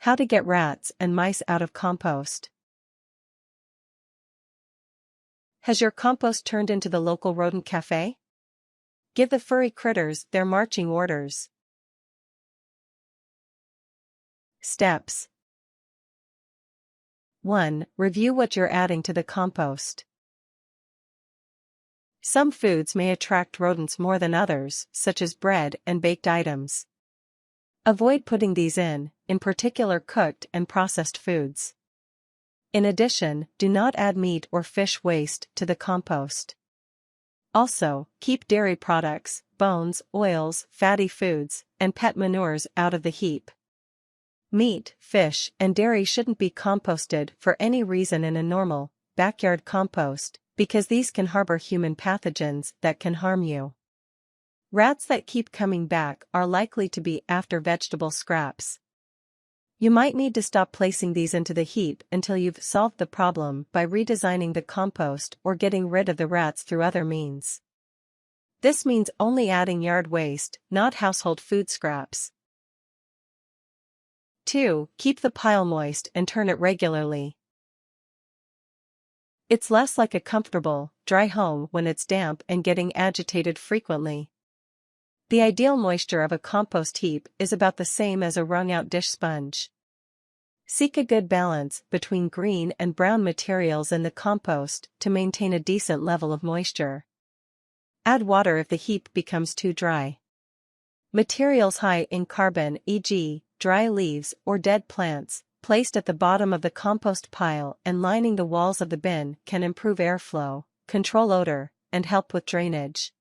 How to get rats and mice out of compost. Has your compost turned into the local rodent cafe? Give the furry critters their marching orders. Steps. 1. Review what you're adding to the compost. Some foods may attract rodents more than others, such as bread and baked items. Avoid putting these in particular cooked and processed foods. In addition, do not add meat or fish waste to the compost. Also, keep dairy products, bones, oils, fatty foods, and pet manures out of the heap. Meat, fish, and dairy shouldn't be composted for any reason in a normal, backyard compost, because these can harbor human pathogens that can harm you. Rats that keep coming back are likely to be after vegetable scraps. You might need to stop placing these into the heap until you've solved the problem by redesigning the compost or getting rid of the rats through other means. This means only adding yard waste, not household food scraps. 2. Keep the pile moist and turn it regularly. It's less like a comfortable, dry home when it's damp and getting agitated frequently. The ideal moisture of a compost heap is about the same as a wrung-out dish sponge. Seek a good balance between green and brown materials in the compost to maintain a decent level of moisture. Add water if the heap becomes too dry. Materials high in carbon, e.g., dry leaves or dead plants, placed at the bottom of the compost pile and lining the walls of the bin can improve airflow, control odor, and help with drainage.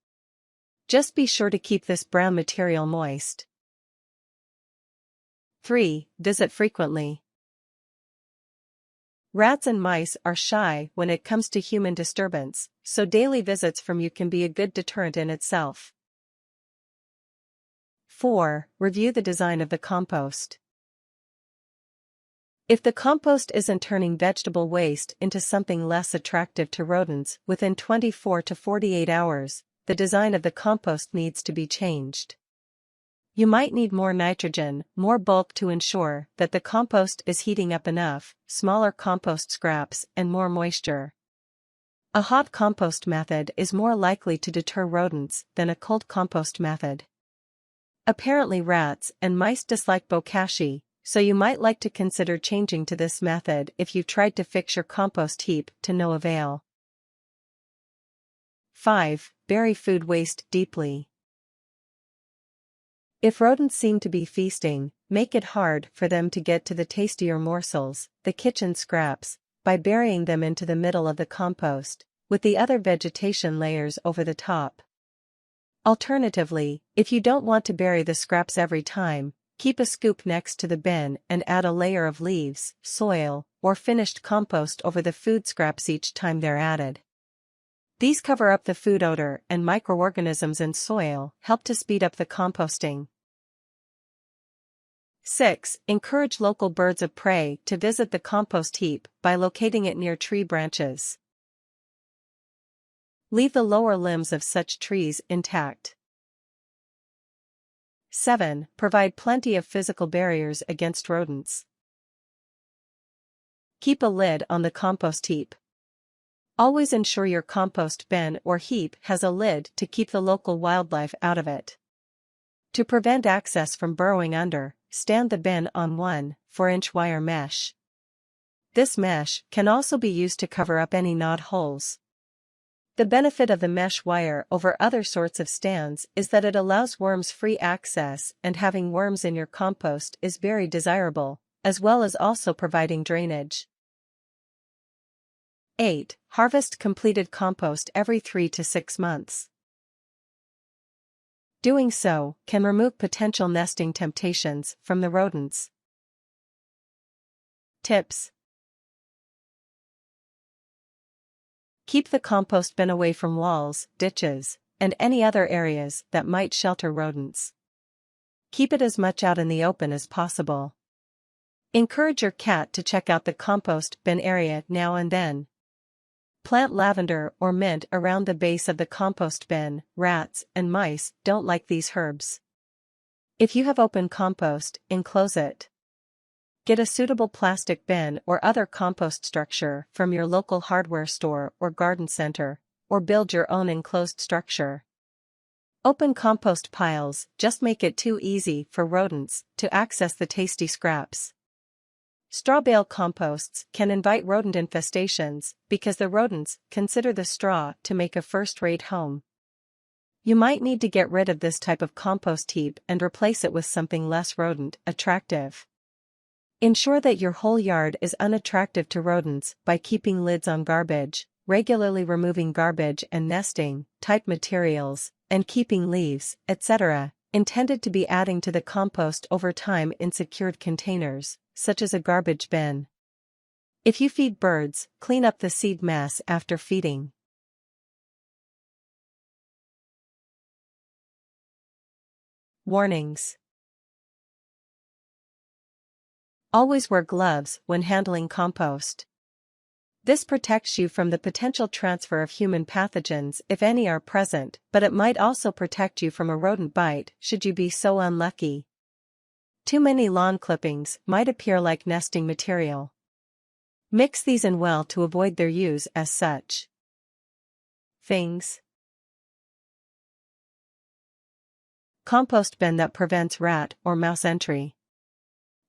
Just be sure to keep this brown material moist. 3. Visit frequently. Rats and mice are shy when it comes to human disturbance, so daily visits from you can be a good deterrent in itself. 4. Review the design of the compost. If the compost isn't turning vegetable waste into something less attractive to rodents within 24 to 48 hours, the design of the compost needs to be changed. You might need more nitrogen, more bulk to ensure that the compost is heating up enough, smaller compost scraps, and more moisture. A hot compost method is more likely to deter rodents than a cold compost method. Apparently rats and mice dislike bokashi, so you might like to consider changing to this method if you've tried to fix your compost heap to no avail. 5. Bury food waste deeply. If rodents seem to be feasting, make it hard for them to get to the tastier morsels, the kitchen scraps, by burying them into the middle of the compost, with the other vegetation layers over the top. Alternatively, if you don't want to bury the scraps every time, keep a scoop next to the bin and add a layer of leaves, soil, or finished compost over the food scraps each time they're added. These cover up the food odor and microorganisms in soil, help to speed up the composting. 6. Encourage local birds of prey to visit the compost heap by locating it near tree branches. Leave the lower limbs of such trees intact. 7. Provide plenty of physical barriers against rodents. Keep a lid on the compost heap. Always ensure your compost bin or heap has a lid to keep the local wildlife out of it. To prevent access from burrowing under, stand the bin on 1/4-inch wire mesh. This mesh can also be used to cover up any gnawed holes. The benefit of the mesh wire over other sorts of stands is that it allows worms free access, and having worms in your compost is very desirable, as well as also providing drainage. 8. Harvest completed compost every 3 to 6 months. Doing so can remove potential nesting temptations from the rodents. Tips. Keep the compost bin away from walls, ditches, and any other areas that might shelter rodents. Keep it as much out in the open as possible. Encourage your cat to check out the compost bin area now and then. Plant lavender or mint around the base of the compost bin. Rats and mice don't like these herbs. If you have open compost, enclose it. Get a suitable plastic bin or other compost structure from your local hardware store or garden center, or build your own enclosed structure. Open compost piles just make it too easy for rodents to access the tasty scraps. Straw bale composts can invite rodent infestations because the rodents consider the straw to make a first-rate home. You might need to get rid of this type of compost heap and replace it with something less rodent-attractive. Ensure that your whole yard is unattractive to rodents by keeping lids on garbage, regularly removing garbage and nesting type materials, and keeping leaves, etc., intended to be adding to the compost over time in secured containers, such as a garbage bin. If you feed birds, clean up the seed mass after feeding. Warnings. Always wear gloves when handling compost. This protects you from the potential transfer of human pathogens if any are present, but it might also protect you from a rodent bite should you be so unlucky. Too many lawn clippings might appear like nesting material. Mix these in well to avoid their use as such. Things. Compost bin that prevents rat or mouse entry.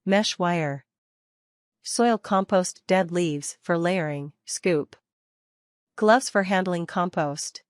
Mesh wire. Soil compost dead leaves for layering, scoop. Gloves for handling compost.